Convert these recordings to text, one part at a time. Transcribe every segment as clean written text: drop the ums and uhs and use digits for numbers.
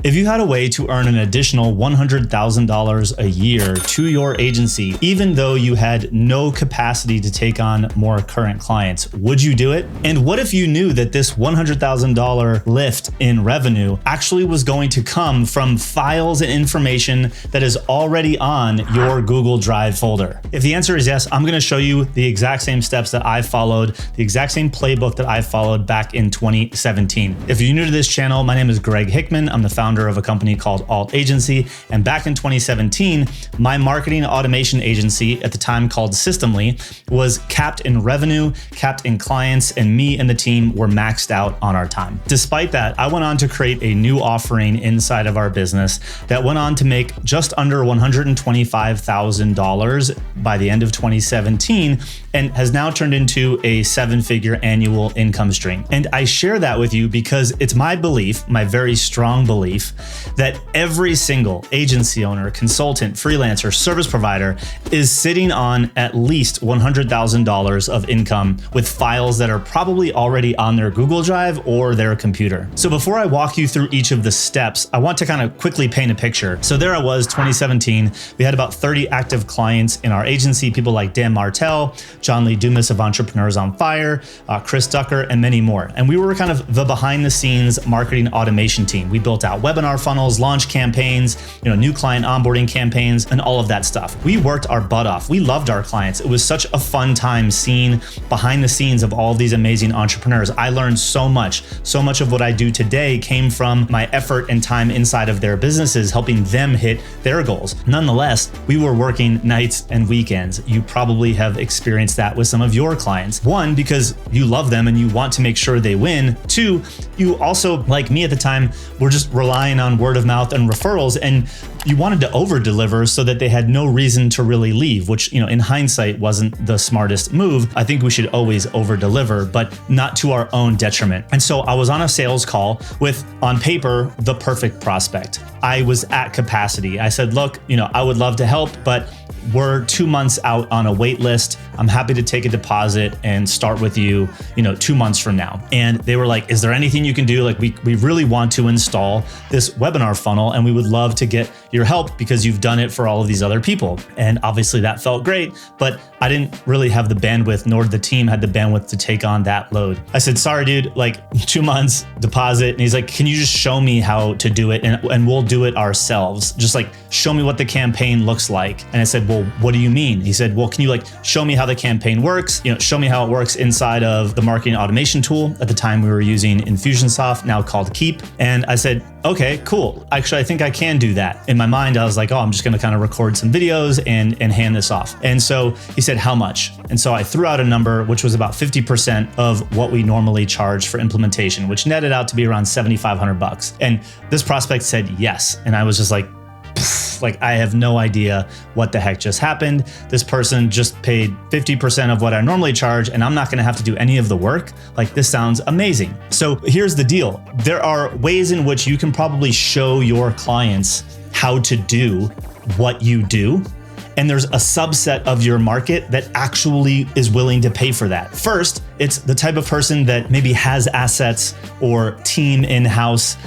If you had a way to earn an additional $100,000 a year to your agency, even though you had no capacity to take on more current clients, would you do it? And what if you knew that this $100,000 lift in revenue actually was going to come from files and information that is already on your Google Drive folder? If the answer is yes, I'm going to show you the exact same steps that I followed, the exact same playbook that I followed back in 2017. If you're new to this channel, my name is Greg Hickman. I'm the founder of a company called Alt Agency. And back in 2017, my marketing automation agency, at the time called Systemly, was capped in revenue, capped in clients, and me and the team were maxed out on our time. Despite that, I went on to create a new offering inside of our business that went on to make just under $125,000 by the end of 2017 and has now turned into a 7-figure annual income stream. And I share that with you because it's my belief, my very strong belief, that every single agency owner, consultant, freelancer, service provider is sitting on at least $100,000 of income with files that are probably already on their Google Drive or their computer. So before I walk you through each of the steps, I want to kind of quickly paint a picture. So there I was, 2017, we had about 30 active clients in our agency, people like Dan Martell, John Lee Dumas of Entrepreneurs on Fire, Chris Ducker, and many more. And we were kind of the behind the scenes marketing automation team. We built out webinar funnels, launch campaigns, new client onboarding campaigns, and all of that stuff. We worked our butt off. We loved our clients. It was such a fun time seeing behind the scenes of all of these amazing entrepreneurs. I learned so much. So much of what I do today came from my effort and time inside of their businesses, helping them hit their goals. Nonetheless, we were working nights and weekends. You probably have experienced that with some of your clients. One, because you love them and you want to make sure they win. Two, you also, like me at the time, were just relying on word of mouth and referrals, and you wanted to over deliver so that they had no reason to really leave, which, in hindsight wasn't the smartest move. I think we should always over deliver, but not to our own detriment. And so I was on a sales call with, on paper, the perfect prospect. I was at capacity. I said, look, I would love to help, but we're 2 months out on a wait list. I'm happy to take a deposit and start with you, 2 months from now. And they were like, is there anything you can do? Like, we really want to install this webinar funnel and we would love to get your help because you've done it for all of these other people. And obviously that felt great, but I didn't really have the bandwidth, nor the team had the bandwidth to take on that load. I said, sorry, dude, like 2 months deposit. And he's like, can you just show me how to do it? And we'll do it ourselves. Just like, show me what the campaign looks like. And I said, well, what do you mean? He said, well, can you show me how the campaign works? Show me how it works inside of the marketing automation tool. At the time we were using Infusionsoft, now called Keep. And I said, okay, cool. Actually, I think I can do that. In my mind, I was like, oh, I'm just going to kind of record some videos and hand this off. And so he said, how much? And so I threw out a number, which was about 50% of what we normally charge for implementation, which netted out to be around $7,500. And this prospect said yes. And I was just like, I have no idea what the heck just happened. This person just paid 50% of what I normally charge, and I'm not going to have to do any of the work. This sounds amazing. So here's the deal. There are ways in which you can probably show your clients how to do what you do. And there's a subset of your market that actually is willing to pay for that. First, it's the type of person that maybe has assets or team in-house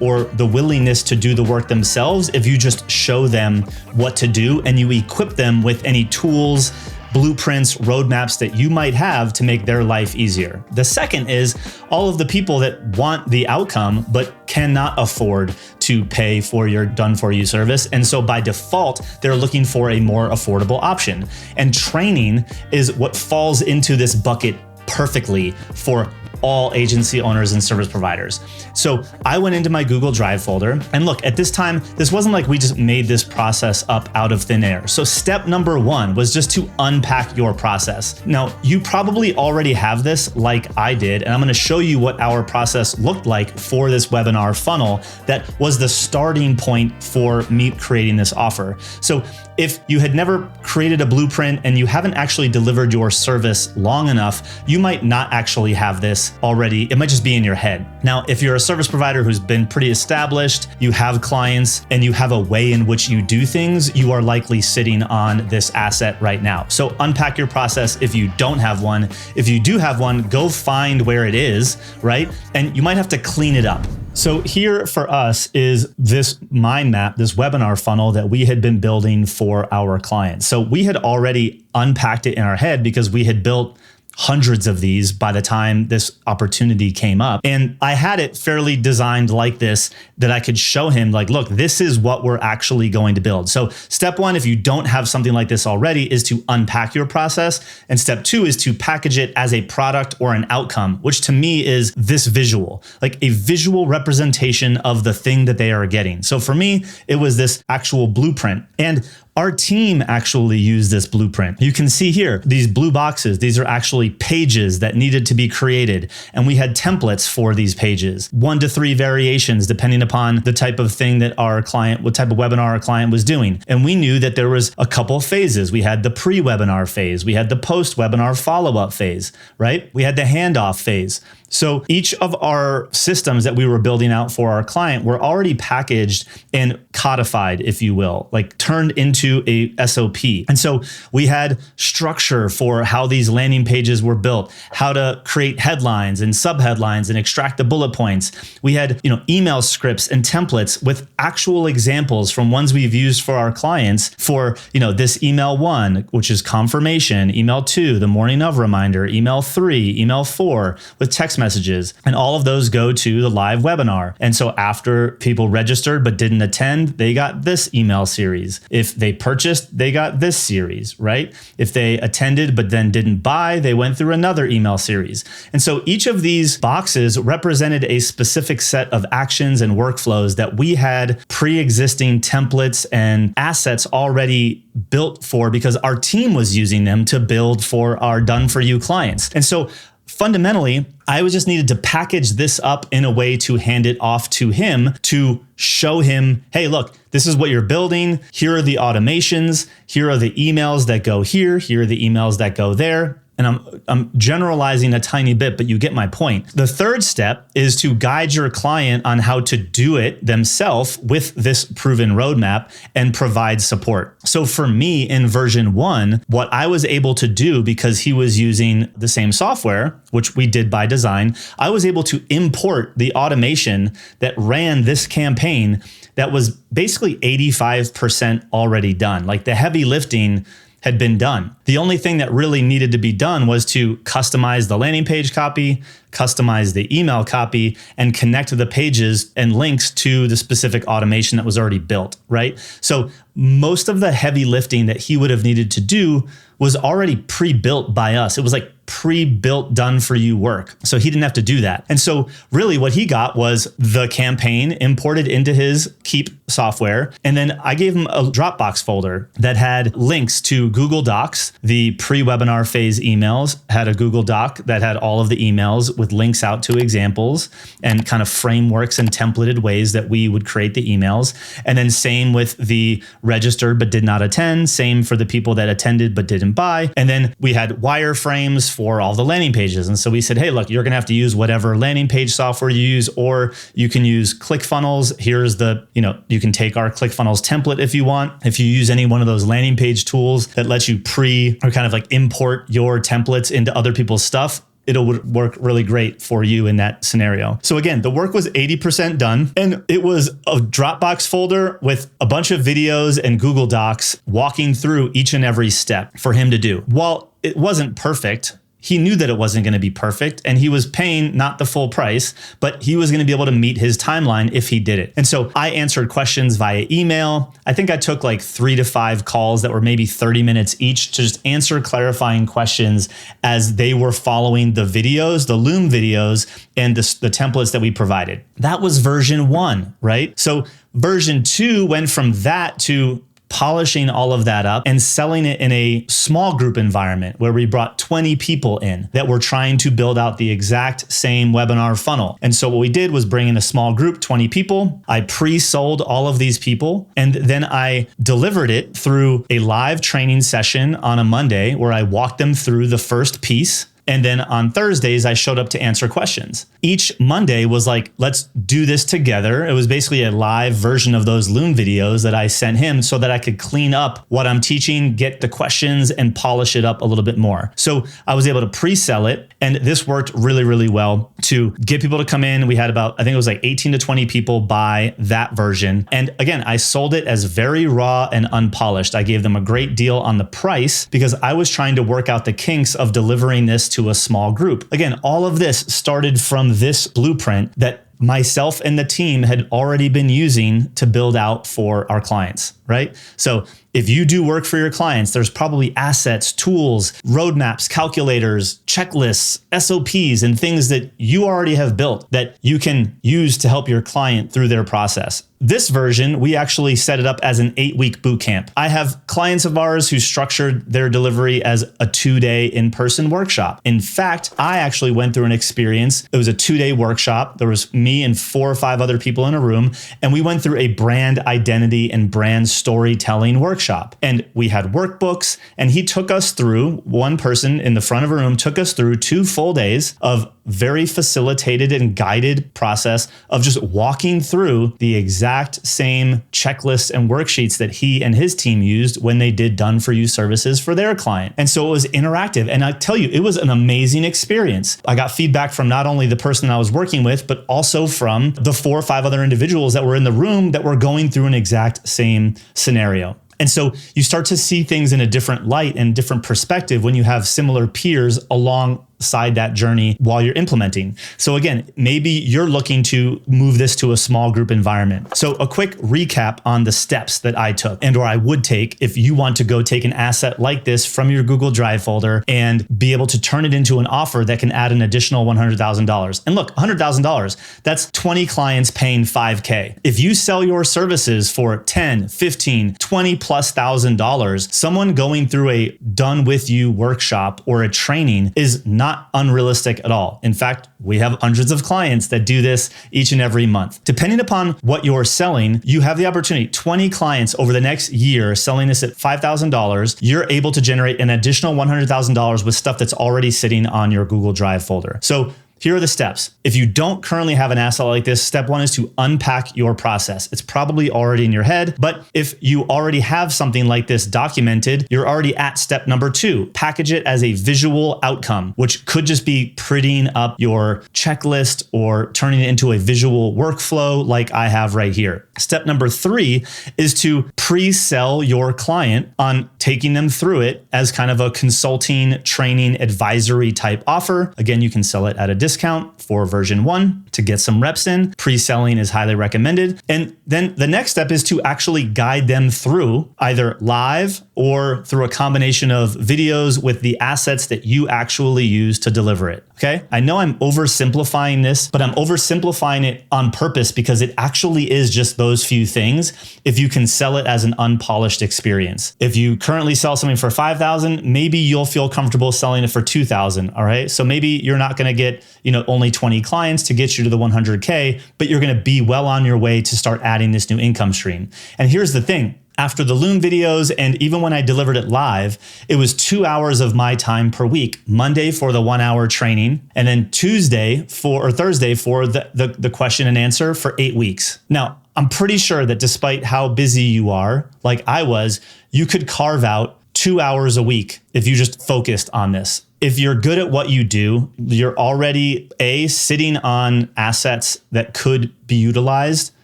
or the willingness to do the work themselves if you just show them what to do and you equip them with any tools, blueprints, roadmaps that you might have to make their life easier. The second is all of the people that want the outcome but cannot afford to pay for your done-for-you service. And so by default, they're looking for a more affordable option. And training is what falls into this bucket perfectly for all agency owners and service providers. So I went into my Google Drive folder, and look, at this time, this wasn't like we just made this process up out of thin air. So step number one was just to unpack your process. Now, you probably already have this like I did, and I'm gonna show you what our process looked like for this webinar funnel that was the starting point for me creating this offer. So if you had never created a blueprint and you haven't actually delivered your service long enough, you might not actually have this already. It might just be in your head. Now, if you're a service provider who's been pretty established, you have clients, and you have a way in which you do things, you are likely sitting on this asset right now. So unpack your process if you don't have one. If you do have one, go find where it is, right? And you might have to clean it up. So here for us is this mind map, this webinar funnel that we had been building for our clients. So we had already unpacked it in our head because we had built hundreds of these by the time this opportunity came up. And I had it fairly designed like this, that I could show him like, look, this is what we're actually going to build. So step one, if you don't have something like this already, is to unpack your process. And step two is to package it as a product or an outcome, which to me is this visual, like a visual representation of the thing that they are getting. So for me, it was this actual blueprint. And our team actually used this blueprint. You can see here, these blue boxes, these are actually pages that needed to be created. And we had templates for these pages, 1 to 3 variations, depending upon the type of thing that our client, what type of webinar our client was doing. And we knew that there was a couple phases. We had the pre-webinar phase. We had the post-webinar follow-up phase, right? We had the handoff phase. So each of our systems that we were building out for our client were already packaged and codified, if you will, like turned into a SOP. And so we had structure for how these landing pages were built, how to create headlines and subheadlines and extract the bullet points. We had, email scripts and templates with actual examples from ones we've used for our clients for, this email 1, which is confirmation, email 2, the morning of reminder, email 3, email 4 with text messages, and all of those go to the live webinar. And so after people registered but didn't attend, they got this email series. If they purchased, they got this series, right? If they attended but then didn't buy, they went through another email series. And so each of these boxes represented a specific set of actions and workflows that we had pre-existing templates and assets already built for, because our team was using them to build for our done for you clients. And so fundamentally, I just needed to package this up in a way to hand it off to him to show him, hey, look, this is what you're building. Here are the automations. Here are the emails that go here. Here are the emails that go there. And I'm generalizing a tiny bit, but you get my point. The third step is to guide your client on how to do it themselves with this proven roadmap and provide support. So for me in version 1, what I was able to do, because he was using the same software, which we did by design, I was able to import the automation that ran this campaign that was basically 85% already done. Like the heavy lifting had been done. The only thing that really needed to be done was to customize the landing page copy, customize the email copy, and connect the pages and links to the specific automation that was already built, right? So most of the heavy lifting that he would have needed to do was already pre-built by us. It was like pre-built, done for you work. So he didn't have to do that. And so really what he got was the campaign imported into his Keep software. And then I gave him a Dropbox folder that had links to Google Docs. The pre-webinar phase emails had a Google Doc that had all of the emails with links out to examples and kind of frameworks and templated ways that we would create the emails. And then same with the registered but did not attend, same for the people that attended but didn't buy. And then we had wireframes for all the landing pages. And so we said, hey, look, you're going to have to use whatever landing page software you use, or you can use ClickFunnels. Here's the, you can take our ClickFunnels template if you want. If you use any one of those landing page tools that lets you or kind of like import your templates into other people's stuff, it'll work really great for you in that scenario. So again, the work was 80% done, and it was a Dropbox folder with a bunch of videos and Google Docs walking through each and every step for him to do. While it wasn't perfect, he knew that it wasn't going to be perfect, and he was paying not the full price, but he was going to be able to meet his timeline if he did it. And so I answered questions via email. I think I took like 3 to 5 calls that were maybe 30 minutes each to just answer clarifying questions as they were following the videos, the Loom videos, and the templates that we provided. That was version 1, right? So version 2 went from that to polishing all of that up and selling it in a small group environment where we brought 20 people in that were trying to build out the exact same webinar funnel. And so what we did was bring in a small group, 20 people. I pre-sold all of these people, and then I delivered it through a live training session on a Monday where I walked them through the first piece. And then on Thursdays, I showed up to answer questions. Each Monday was like, let's do this together. It was basically a live version of those Loom videos that I sent him so that I could clean up what I'm teaching, get the questions, and polish it up a little bit more. So I was able to pre-sell it. And this worked really, really well to get people to come in. We had about, I think it was like 18 to 20 people buy that version. And again, I sold it as very raw and unpolished. I gave them a great deal on the price because I was trying to work out the kinks of delivering this to a small group. Again, all of this started from this blueprint that myself and the team had already been using to build out for our clients, right? So if you do work for your clients, there's probably assets, tools, roadmaps, calculators, checklists, SOPs, and things that you already have built that you can use to help your client through their process. This version, we actually set it up as an 8-week boot camp. I have clients of ours who structured their delivery as a 2-day in-person workshop. In fact, I actually went through an experience. It was a 2-day workshop. There was me and 4 or 5 other people in a room, and we went through a brand identity and brand storytelling workshop. And we had workbooks, and he took us through, one person in the front of a room took us through 2 full days of very facilitated and guided process of just walking through the exact same checklists and worksheets that he and his team used when they did done for you services for their client. And so it was interactive. And I tell you, it was an amazing experience. I got feedback from not only the person I was working with, but also from the 4 or 5 other individuals that were in the room that were going through an exact same scenario. And so you start to see things in a different light and different perspective when you have similar peers alongside that journey while you're implementing. So again, maybe you're looking to move this to a small group environment. So a quick recap on the steps that I took or I would take if you want to go take an asset like this from your Google Drive folder and be able to turn it into an offer that can add an additional $100,000. And look, $100,000, that's 20 clients paying $5K. If you sell your services for 10, 15, 20 plus $1,000, someone going through a done with you workshop or a training is not unrealistic at all. In fact, we have hundreds of clients that do this each and every month. Depending upon what you're selling, you have the opportunity, 20 clients over the next year selling this at $5,000, you're able to generate an additional $100,000 with stuff that's already sitting on your Google Drive folder. So here are the steps. If you don't currently have an asset like this, step 1 is to unpack your process. It's probably already in your head, but if you already have something like this documented, you're already at step number 2. Package it as a visual outcome, which could just be prettying up your checklist or turning it into a visual workflow like I have right here. Step number 3 is to pre-sell your client on taking them through it as kind of a consulting, training, advisory type offer. Again, you can sell it at a discount for version 1 to get some reps in. Pre-selling is highly recommended. And then the next step is to actually guide them through either live or through a combination of videos with the assets that you actually use to deliver it. Okay. I know I'm oversimplifying this, but I'm oversimplifying it on purpose because it actually is just those few things if you can sell it as an unpolished experience. If you currently sell something for $5,000, maybe you'll feel comfortable selling it for $2,000. All right. So maybe you're not going to get, only 20 clients to get you to the 100K, but you're going to be well on your way to start adding this new income stream. And here's the thing. After the Loom videos, and even when I delivered it live, it was 2 hours of my time per week. Monday for the 1-hour training, and then Thursday for the question and answer for 8 weeks. Now, I'm pretty sure that despite how busy you are, like I was, you could carve out 2 hours a week if you just focused on this. If you're good at what you do, you're already sitting on assets that could be utilized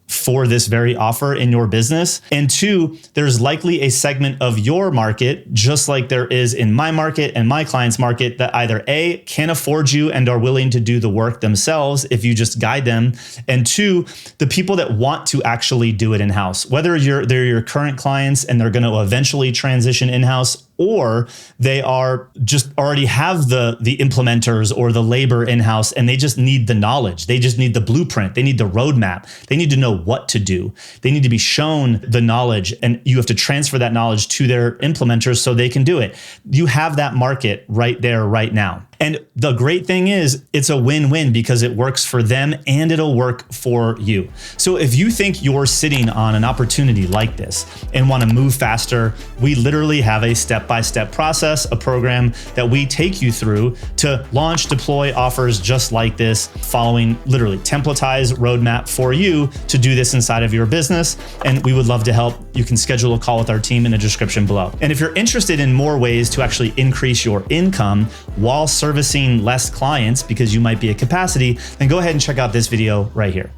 for this very offer in your business. And 2, there's likely a segment of your market, just like there is in my market and my client's market, that either A, can't afford you and are willing to do the work themselves if you just guide them. And 2, the people that want to actually do it in-house, whether they're your current clients and they're going to eventually transition in-house, or they are just already have the implementers or the labor in-house and they just need the knowledge. They just need the blueprint. They need the roadmap. They need to know what to do. They need to be shown the knowledge, and you have to transfer that knowledge to their implementers so they can do it. You have that market right there, right now. And the great thing is it's a win-win because it works for them and it'll work for you. So if you think you're sitting on an opportunity like this and want to move faster, we literally have a step-by-step process, a program that we take you through to launch, deploy offers just like this, following literally templatized roadmap for you to do this inside of your business. And we would love to help. You can schedule a call with our team in the description below. And if you're interested in more ways to actually increase your income while servicing less clients because you might be at capacity, then go ahead and check out this video right here.